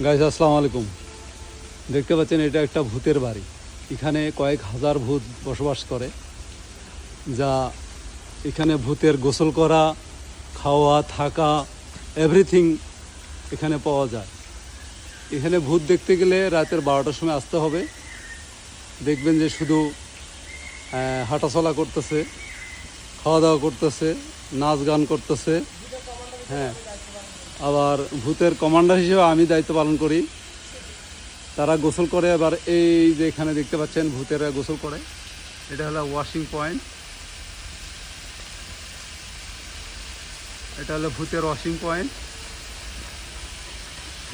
Guys আসসালামু আলাইকুম। দেখতে পাচ্ছেন এটা একটা ভূতের বাড়ি। এখানে কয়েক হাজার ভূত বসবাস করে, যা এখানে ভূতের গোসল করা, খাওয়া, থাকা, এভরিথিং এখানে পাওয়া যায়। এখানে ভূত দেখতে গেলে রাতের 12টার সময় আসতে হবে। দেখবেন যে শুধু হাঁটাচলা করতেছে, খাওয়া দাওয়া করতেছে, নাচ গান করতেছে। হ্যাঁ, আবার ভূতের কমান্ডার হিসেবে আমি দায়িত্ব পালন করি। তারা গোসল করে। আবার এই যে এখানে দেখতে পাচ্ছেন ভূতেরা গোসল করে, এটা হলো ওয়াশিং পয়েন্ট। এটা হলো ভূতের ওয়াশিং পয়েন্ট।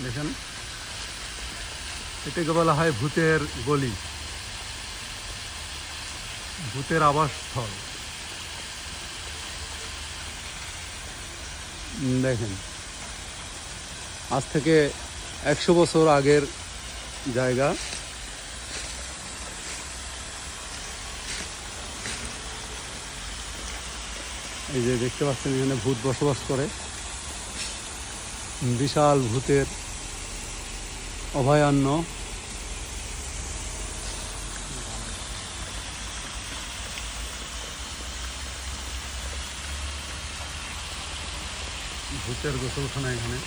দেখেন, এটাকে বলা হয় ভূতের গলি, ভূতের আবাসস্থল। দেখেন, আজ থেকে 100 বছর আগের জায়গা। এই যে দেখতে পাচ্ছেন এখানে ভূত বসবাস করে। বিশাল ভূতের অভয়ারণ্য। ভূতের গোসলখানা এখানে।